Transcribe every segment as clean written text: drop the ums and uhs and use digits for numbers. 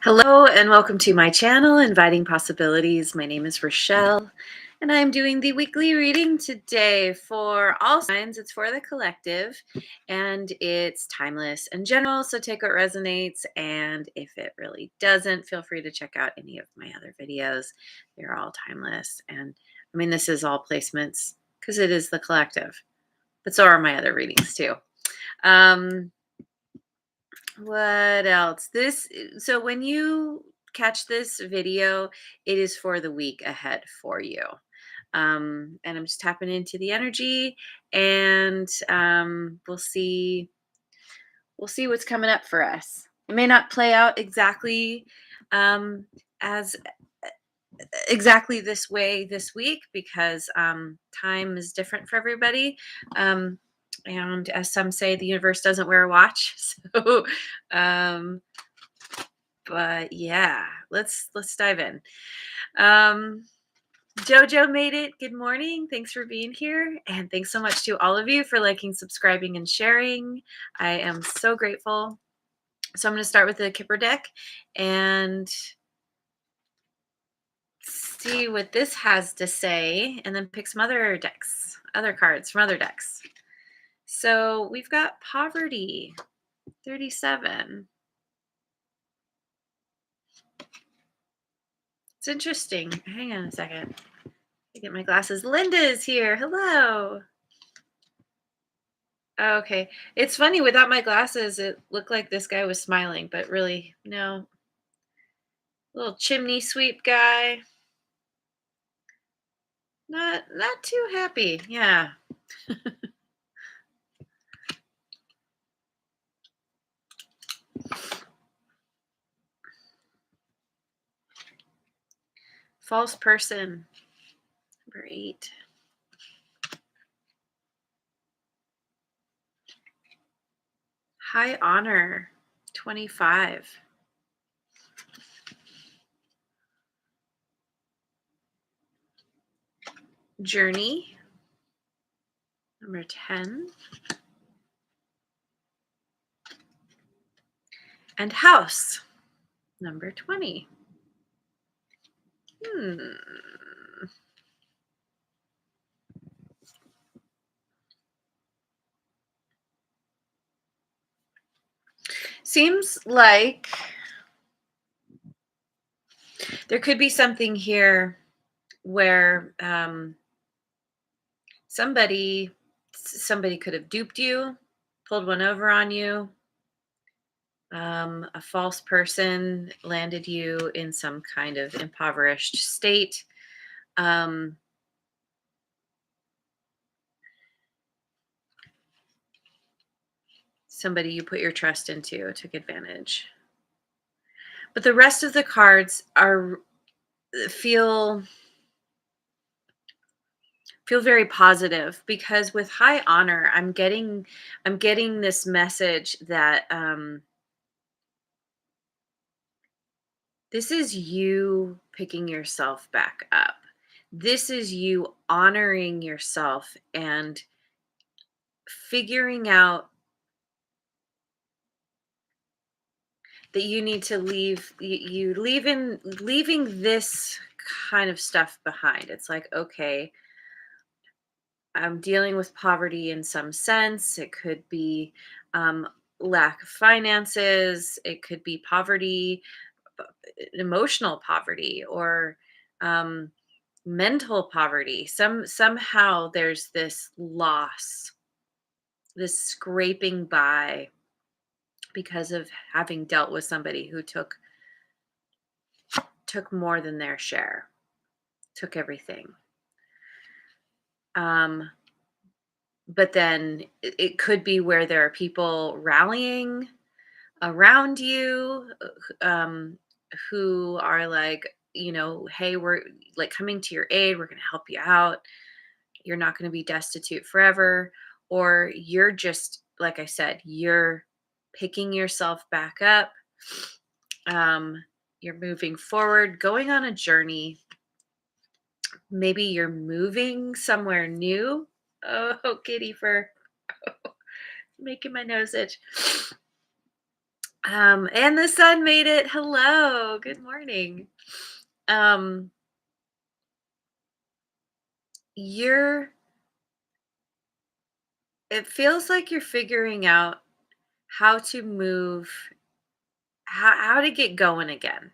Hello and welcome to my channel, Inviting Possibilities. My name is Rochelle and I'm doing the weekly reading today for all signs. It's for the collective and it's timeless and general, so take what resonates, and if it really doesn't, feel free to check out any of my other videos. They're all timeless, and I mean, this is all placements because it is the collective, but so are my other readings too. What else? So when you catch this video, it is for the week ahead for you. And I'm just tapping into the energy, and we'll see what's coming up for us. It may not play out as exactly this way this week because time is different for everybody. Um, and as some say, the universe doesn't wear a watch. So, um, but yeah, let's dive in. Jojo made it. Good morning. Thanks for being here. And thanks so much to all of you for liking, subscribing, and sharing. I am so grateful. So I'm going to start with the Kipper deck and see what this has to say, and then pick some other cards from other decks. So we've got poverty, 37. It's interesting. Hang on a second. I get my glasses. Linda's here. Hello. Okay. It's funny, without my glasses, it looked like this guy was smiling, but really, no. Little chimney sweep guy. Not too happy. Yeah. False person, number 8. High honor, 25. Journey, number 10. And house, number 20. Seems like there could be something here where somebody could have duped you, pulled one over on you. A false person landed you in some kind of impoverished state. Somebody you put your trust into took advantage. But the rest of the cards feel very positive, because with high honor, I'm getting this message that this is you picking yourself back up. This is you honoring yourself and figuring out that you need to leaving this kind of stuff behind. It's like, okay, I'm dealing with poverty in some sense. It could be lack of finances. It could be poverty, emotional poverty, or mental poverty. Somehow there's this loss, this scraping by because of having dealt with somebody who took more than their share, took everything. But then it could be where there are people rallying around you, who are like, hey, we're like coming to your aid. We're going to help you out. You're not going to be destitute forever. Or you're just, like I said, you're picking yourself back up. You're moving forward, going on a journey. Maybe you're moving somewhere new. Oh, kitty fur. Making my nose itch. And the sun made it. Hello. Good morning. Um, you're it feels like you're figuring out how to move, how to get going again.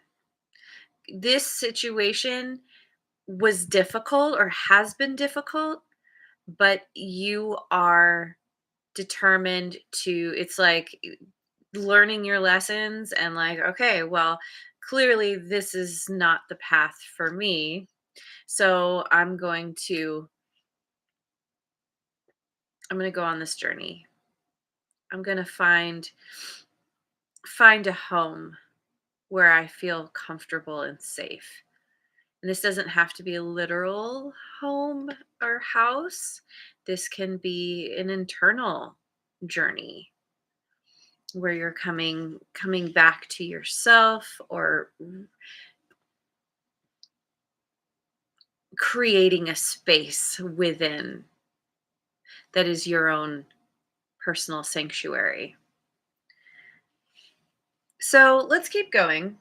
This situation was difficult or has been difficult, but you are determined to, it's like learning your lessons and like, okay, well, clearly this is not the path for me. So I'm going to go on this journey. I'm going to find a home where I feel comfortable and safe. And this doesn't have to be a literal home or house. This can be an internal journey where you're coming back to yourself, or creating a space within that is your own personal sanctuary. So let's keep going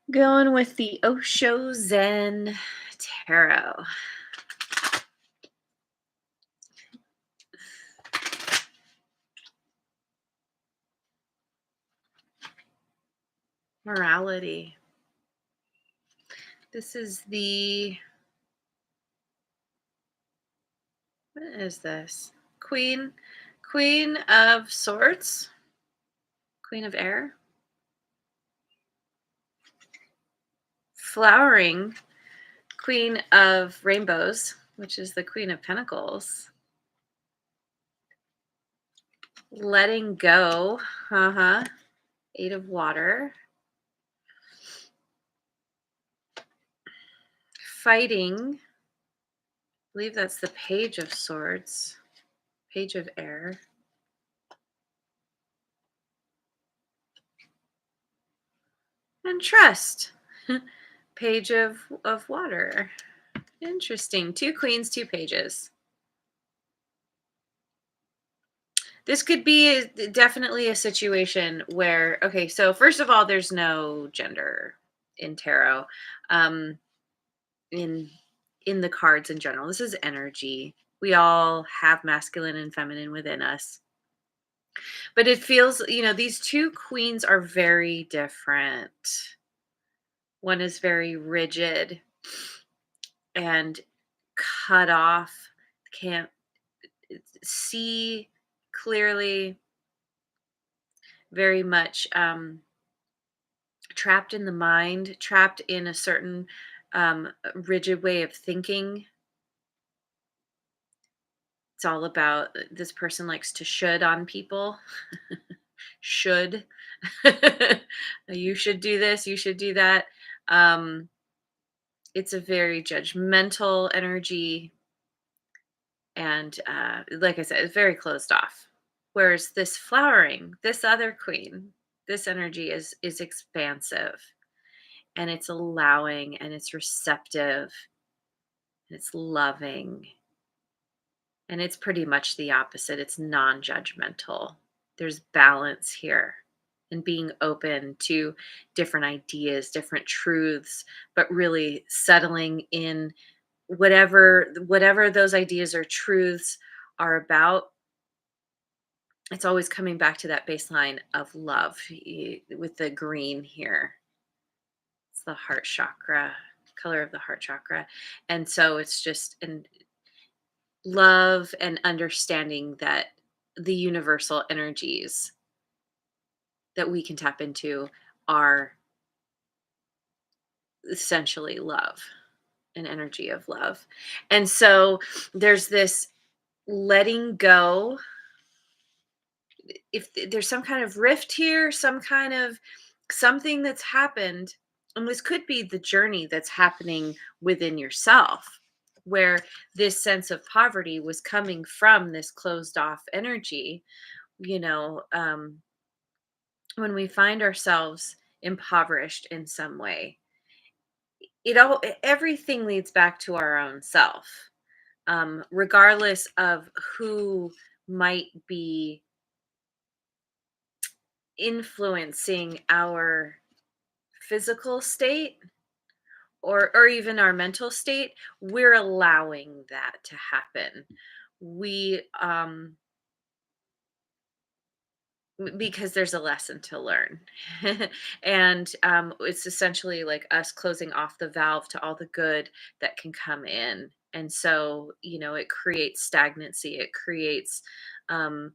with the Osho Zen Tarot. Morality. This is what is this? Queen of Swords, Queen of Air, Flowering, Queen of Rainbows, which is the Queen of Pentacles, Letting Go, Eight of Water, Fighting, I believe that's the Page of Swords, Page of Air, and Trust, Page of Water. Interesting. Two queens, two pages. This could be definitely a situation where, okay, so first of all, there's no gender in tarot, um, in the cards in general. This is energy. We all have masculine and feminine within us, but it feels, these two queens are very different. One is very rigid and cut off, can't see clearly, very much trapped in the mind, trapped in a certain rigid way of thinking. It's all about, this person likes to should on people. Should. You should do this, you should do that. Um, it's a very judgmental energy. And like I said, it's very closed off. Whereas this flowering, this other queen, this energy is expansive, and it's allowing, and it's receptive, and it's loving, and it's pretty much the opposite. It's non-judgmental. There's balance here, and being open to different ideas, different truths, but really settling in whatever those ideas or truths are about. It's always coming back to that baseline of love, with the green here. It's the heart chakra, color of the heart chakra. And so it's just in love and understanding that the universal energies that we can tap into are essentially love, an energy of love. And so there's this letting go. If there's some kind of rift here, some kind of something that's happened, and this could be the journey that's happening within yourself, where this sense of poverty was coming from this closed off energy. you know um, when we find ourselves impoverished in some way, everything leads back to our own self, regardless of who might be influencing our physical state or even our mental state, we're allowing that to happen. We because there's a lesson to learn. And it's essentially like us closing off the valve to all the good that can come in. And so, it creates stagnancy, it creates um,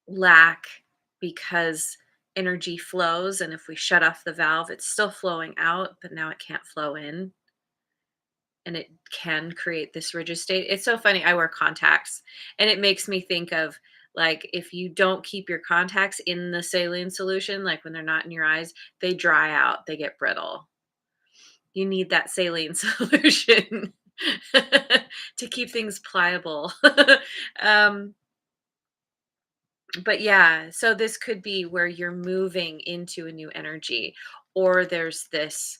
lack because energy flows. And if we shut off the valve, it's still flowing out, but now it can't flow in. And it can create this rigid state. It's so funny. I wear contacts, and it makes me think of like if you don't keep your contacts in the saline solution, like when they're not in your eyes, they dry out, they get brittle. You need that saline solution to keep things pliable. um, but yeah, so this could be where you're moving into a new energy, or there's this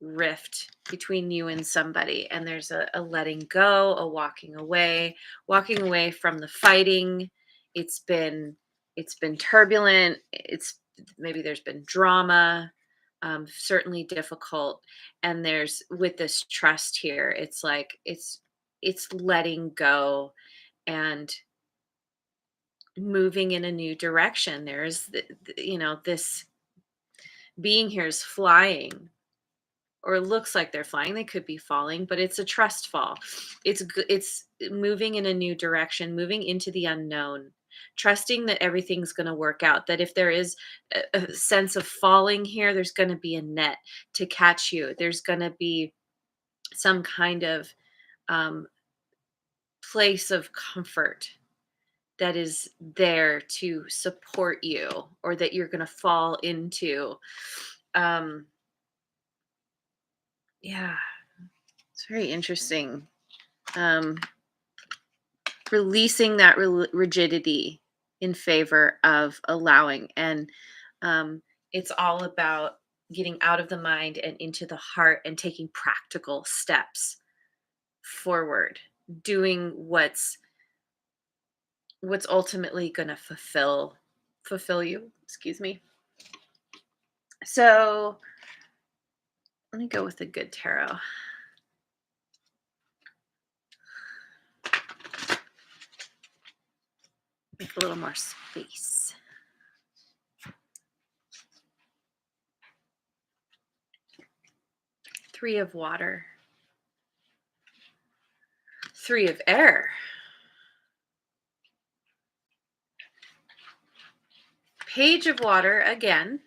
rift between you and somebody, and there's a letting go, a walking away from the fighting. It's been turbulent, it's maybe there's been drama, certainly difficult. And there's with this trust here, it's like it's letting go and moving in a new direction. There's this being here is flying, or looks like they're flying. They could be falling, but it's a trust fall. It's moving in a new direction, moving into the unknown, trusting that everything's going to work out. That if there is a sense of falling here, there's going to be a net to catch you. There's going to be some kind of um, place of comfort that is there to support you, or that you're going to fall into. Um, yeah, it's very interesting. Um, Releasing that rigidity in favor of allowing. And it's all about getting out of the mind and into the heart and taking practical steps forward, doing what's ultimately going to fulfill you, excuse me. So let me go with a good tarot. Make a little more space. Three of water. Three of air. Page of water again.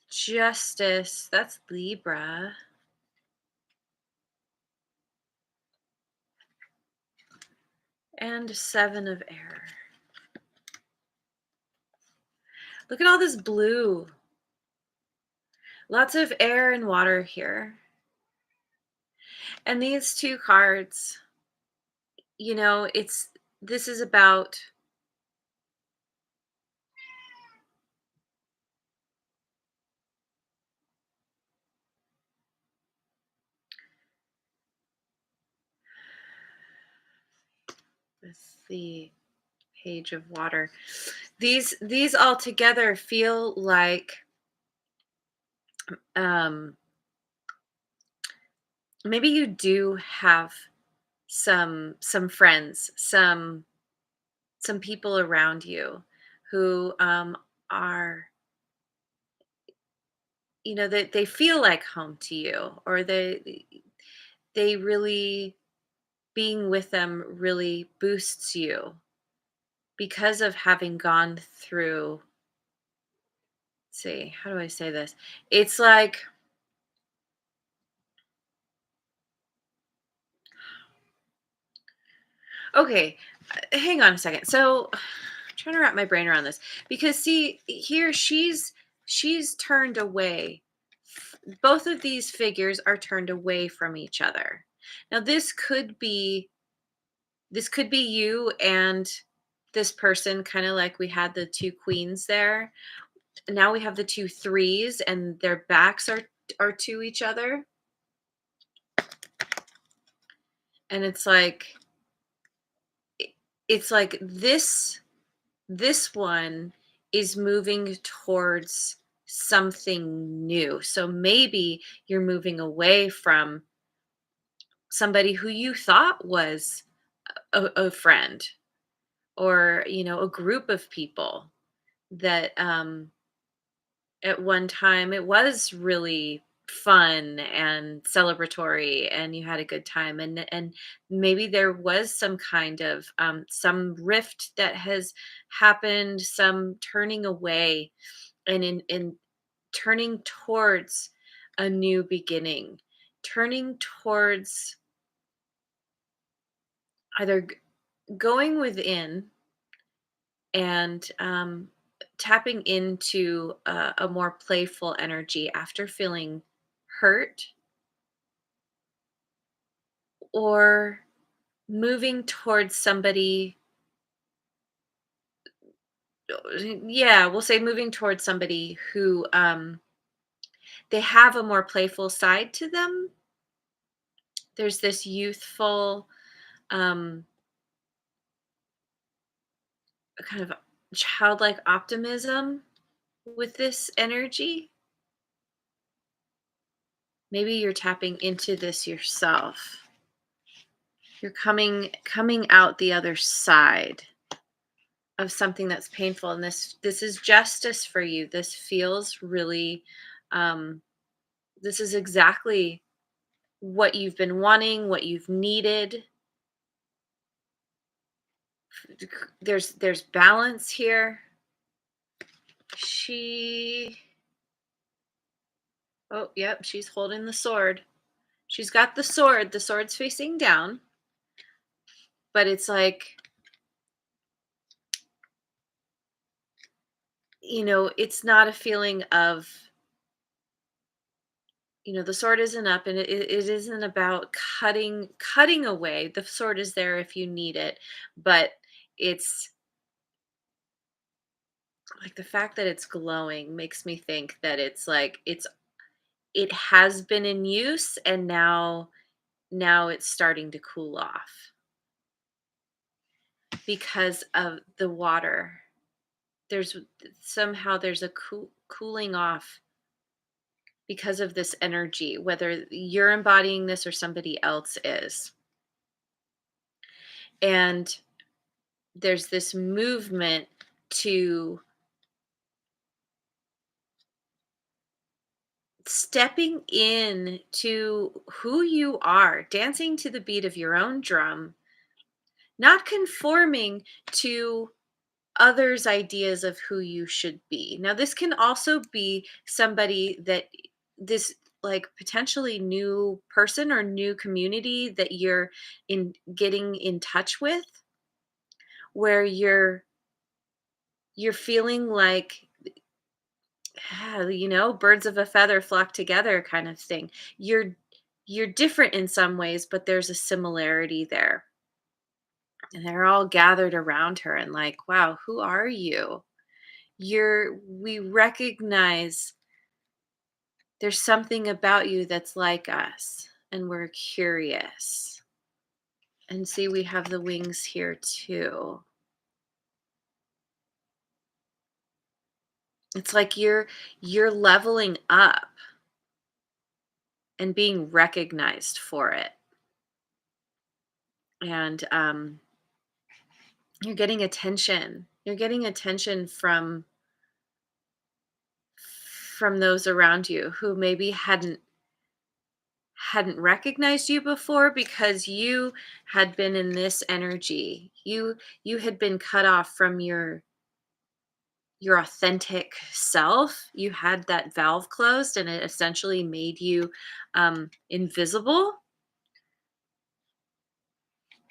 Justice, that's Libra. And seven of air. Look at all this blue. Lots of air and water here. And these two cards, this is about the page of water. These all together feel like maybe you do have some friends, some people around you who are, that they feel like home to you, or they really, being with them really boosts you because of having gone through. Let's see, how do I say this? It's like, okay, hang on a second. So I'm trying to wrap my brain around this, because see here, she's turned away. Both of these figures are turned away from each other. Now this could be you and this person, kind of like we had the two queens there. Now we have the two threes, and their backs are to each other. And i- it's like this one is moving towards something new. So maybe you're moving away from somebody who you thought was a friend, or a group of people that at one time it was really fun and celebratory and you had a good time, and maybe there was some kind of some rift that has happened, some turning away, and in turning towards a new beginning, turning towards either going within and tapping into a more playful energy after feeling hurt, or moving towards somebody. Yeah, we'll say moving towards somebody who they have a more playful side to them. There's this youthful um kind of childlike optimism with this energy. Maybe you're tapping into this yourself. You're coming out the other side of something that's painful, and this is justice for you. This feels really um this is exactly what you've been wanting, what you've needed. There's balance here. She Oh, yep, she's holding the sword. She's got the sword. The sword's facing down, but it's like, it's not a feeling of, the sword isn't up, and it isn't about cutting away. The sword is there if you need it, but it's like the fact that it's glowing makes me think that it's like it has been in use, and now it's starting to cool off because of the water. There's somehow there's a cooling off because of this energy, whether you're embodying this or somebody else is. And there's this movement to stepping in to who you are, dancing to the beat of your own drum, not conforming to others' ideas of who you should be. Now, this can also be somebody that this like potentially new person or new community that you're in getting in touch with, where you're feeling like, birds of a feather flock together kind of thing. You're different in some ways, but there's a similarity there. And they're all gathered around her and like, wow, who are you? We recognize there's something about you that's like us, and we're curious. And see, we have the wings here too. It's like you're leveling up and being recognized for it. And you're getting attention. You're getting attention from those around you who maybe hadn't recognized you before because you had been in this energy. You had been cut off from your authentic self. You had that valve closed, and it essentially made you invisible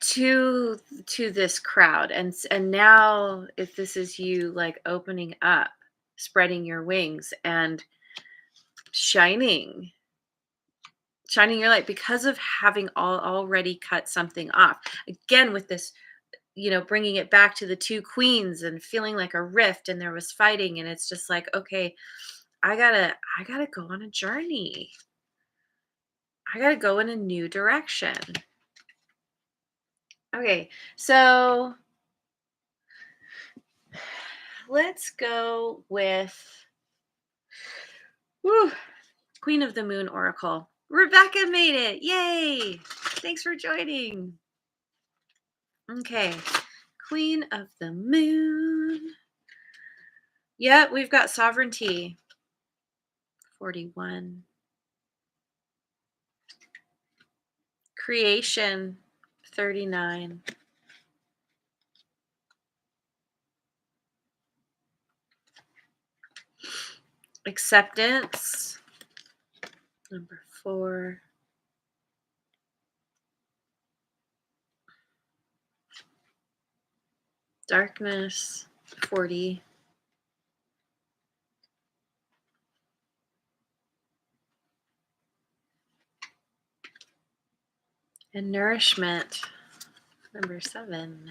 to this crowd. And now, if this is you like opening up, spreading your wings, and shining shining your light because of having already cut something off, again with this, bringing it back to the two queens and feeling like a rift, and there was fighting, and it's just like, okay, I gotta go on a journey. I gotta go in a new direction. Okay, so let's go with whew, Queen of the Moon Oracle. Rebecca made it. Yay! Thanks for joining. Okay, Queen of the Moon. Yep, we've got sovereignty. 41. Creation. 39. Acceptance. Number 4. Darkness. 40. And nourishment. Number 7.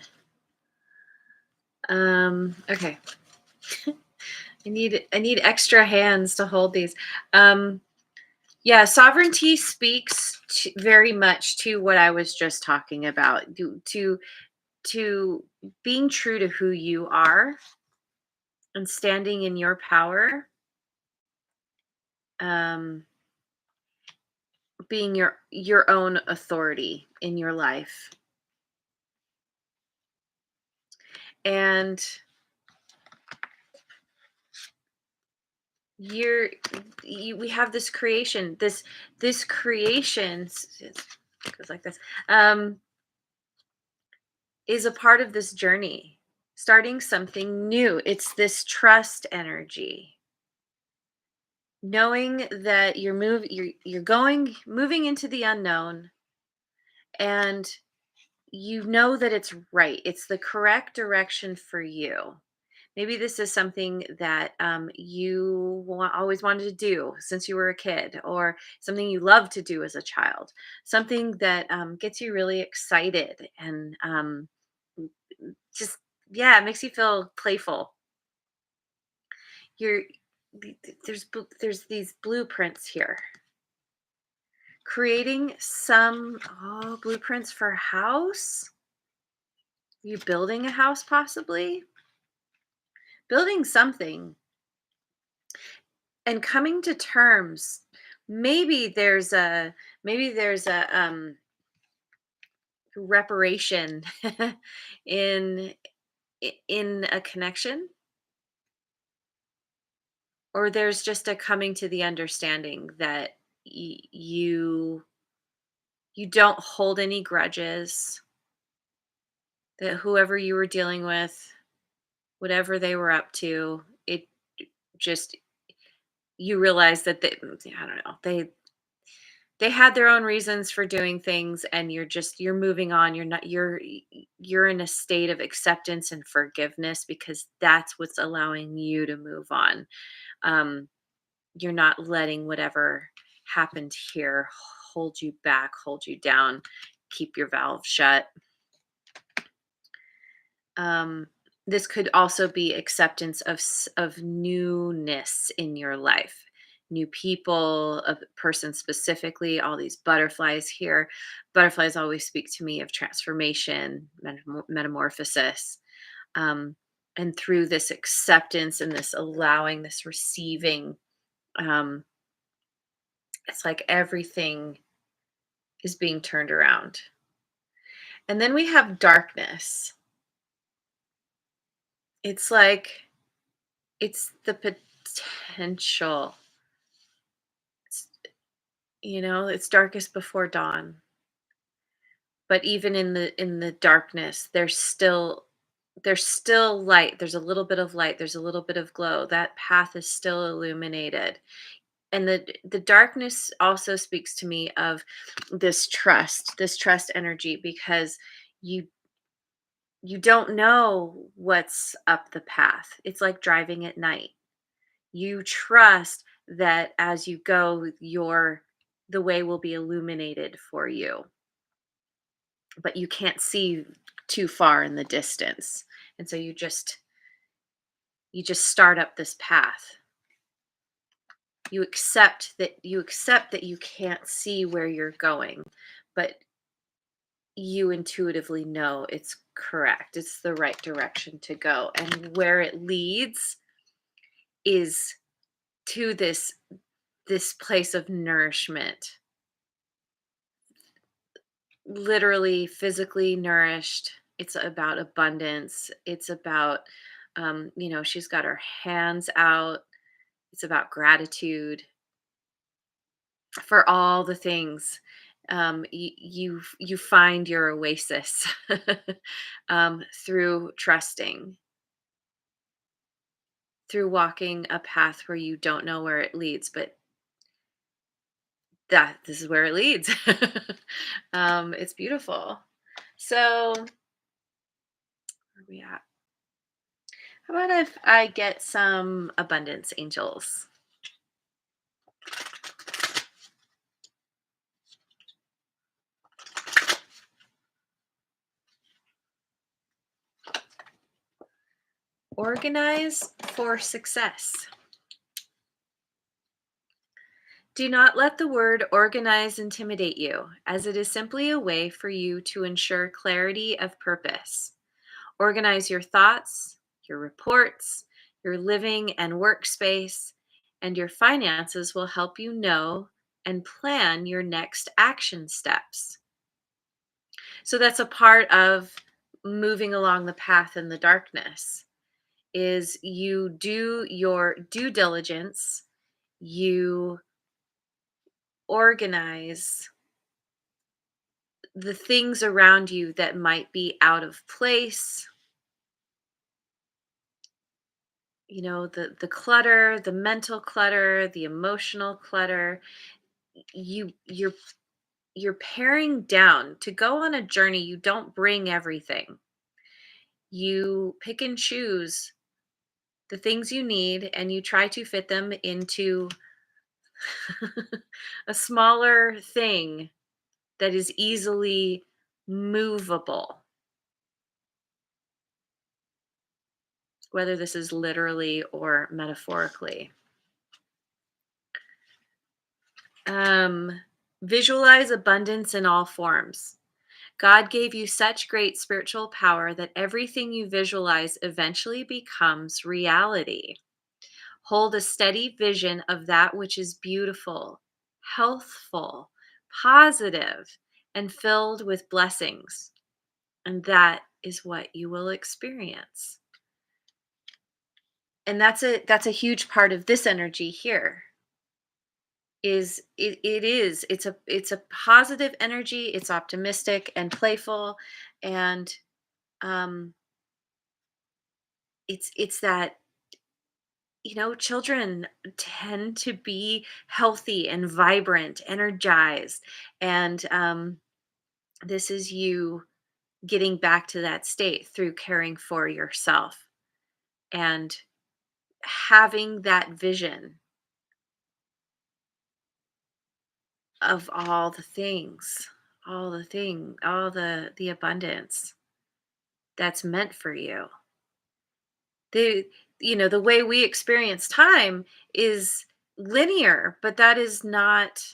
Okay. I need extra hands to hold these. Yeah, sovereignty speaks very much to what I was just talking about. To being true to who you are and standing in your power. Um, being your own authority in your life. And you're we have this creation, this creation goes like this, um is a part of this journey, starting something new. It's this trust energy, knowing that you're going moving into the unknown, and you know that it's right, it's the correct direction for you. Maybe this is something that always wanted to do since you were a kid, or something you love to do as a child, something that gets you really excited and just, yeah, it makes you feel playful. You're there's these blueprints here, creating some blueprints for a house. You building a house, possibly building something, and coming to terms. Maybe there's a reparation in in a connection, or there's just a coming to the understanding that you don't hold any grudges, that whoever you were dealing with, whatever they were up to, it just, you realize that I don't know, they had their own reasons for doing things, and you're moving on. You're not you're in a state of acceptance and forgiveness, because that's what's allowing you to move on. um you're not letting whatever happened here hold you back, hold you down, keep your valve shut. um this could also be acceptance of newness in your life, new people, a person specifically. All these butterflies here, butterflies always speak to me of transformation, metamorphosis. um and through this acceptance and this allowing, this receiving, um it's like everything is being turned around. And then we have darkness. It's like it's the potential. It's, it's darkest before dawn. But even in the darkness, there's still light. There's a little bit of light. There's a little bit of glow. That path is still illuminated. And the darkness also speaks to me of this trust energy, because you you don't know what's up the path. It's like driving at night. You trust that as you go, the way will be illuminated for you, but you can't see too far in the distance. And so you just start up this path. You accept that you can't see where you're going, but you intuitively know it's correct. It's the right direction to go. And where it leads is to this place of nourishment, literally physically nourished. It's about abundance. It's about she's got her hands out. It's about gratitude for all the things. You find your oasis through trusting, through walking a path where you don't know where it leads, but that this is where it leads. It's beautiful. So where are we at? How about if I get some abundance angels? Organize for success. Do not let the word organize intimidate you, as it is simply a way for you to ensure clarity of purpose. Organize your thoughts, your reports, your living and workspace, and your finances will help you know and plan your next action steps. So that's a part of moving along the path in the darkness is you do your due diligence, you organize the things around you that might be out of place, the clutter, the mental clutter, the emotional clutter. You're paring down. To go on a journey, you don't bring everything. You pick and choose the things you need and you try to fit them into a smaller thing that is easily movable, whether this is literally or metaphorically. Um, Visualize abundance in all forms. God gave you such great spiritual power that everything you visualize eventually becomes reality. Hold a steady vision of that which is beautiful, healthful, positive, and filled with blessings. And that is what you will experience. And that's a huge part of this energy here. It's a positive energy, it's optimistic and playful, and um it's that children tend to be healthy and vibrant, energized, and this is you getting back to that state through caring for yourself and having that vision of all the abundance that's meant for you. The way we experience time is linear, but that is not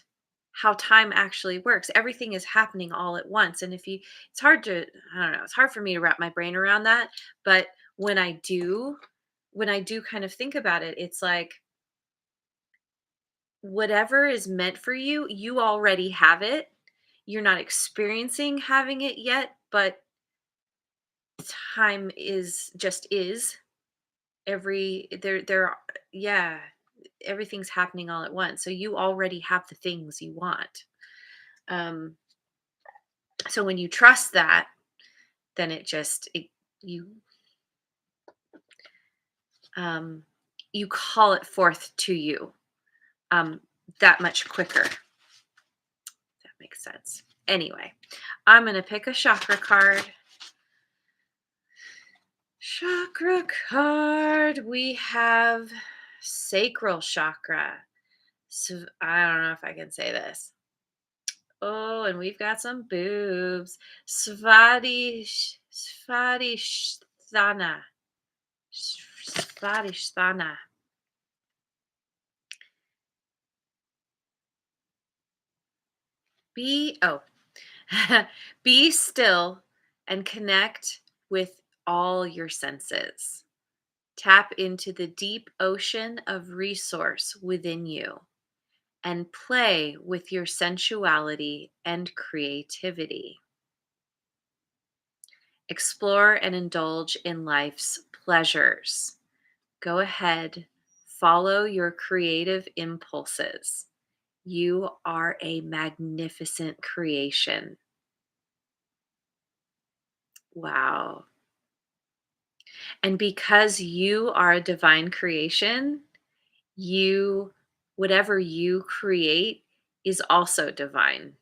how time actually works. Everything is happening all at once, and if you it's hard to I don't know, it's hard for me to wrap my brain around that, but when I do kind of think about it, it's like whatever is meant for you, you already have it. You're not experiencing having it yet, but time is every there yeah, everything's happening all at once, so you already have the things you want. Um so when you trust that, then you um you call it forth to you um that much quicker. That makes sense. Anyway, I'm gonna pick a chakra card. We have sacral chakra. So I don't know if I can say this. Oh, and we've got some boobs. Svadhisthana. Svadhisthana. B. Oh, Be still and connect with all your senses. Tap into the deep ocean of resource within you and play with your sensuality and creativity. Explore and indulge in life's pleasures. Go ahead, follow your creative impulses. You are a magnificent creation. Wow. And because you are a divine creation, you, whatever you create, is also divine.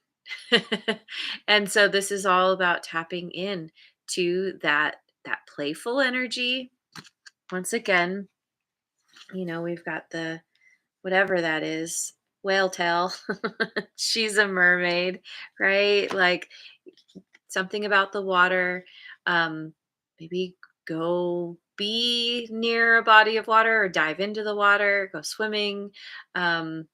And so this is all about tapping in to that playful energy. Once again, we've got the whatever that is, whale tail. She's a mermaid, right? Like something about the water. Maybe go be near a body of water or dive into the water, go swimming, um,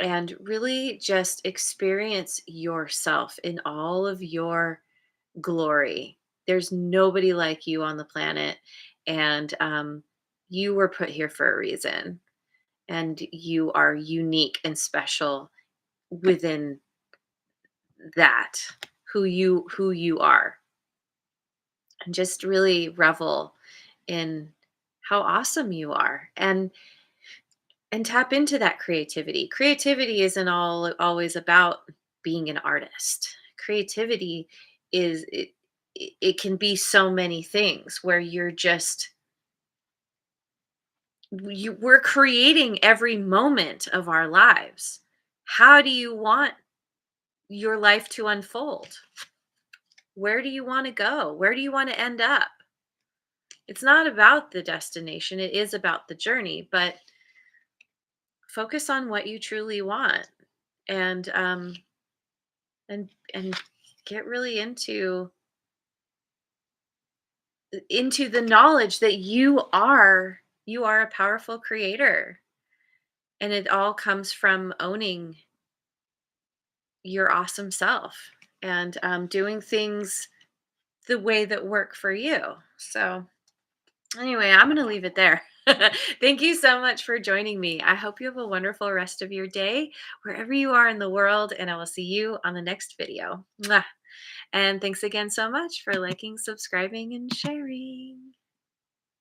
and really just experience yourself in all of your glory. There's nobody like you on the planet, and you were put here for a reason, and you are unique and special within that who you are, and just really revel in how awesome you are, and tap into that creativity. Creativity isn't all always about being an artist. Creativity is it can be so many things where we're creating every moment of our lives. How do you want your life to unfold? Where do you want to go? Where do you want to end up? It's not about the destination, it is about the journey, but focus on what you truly want, and and get really into the knowledge that you are a powerful creator, and it all comes from owning your awesome self, and doing things the way that work for you. So anyway, I'm going to leave it there. Thank you so much for joining me. I hope you have a wonderful rest of your day wherever you are in the world, and I will see you on the next video. Mwah. And thanks again so much for liking, subscribing, and sharing.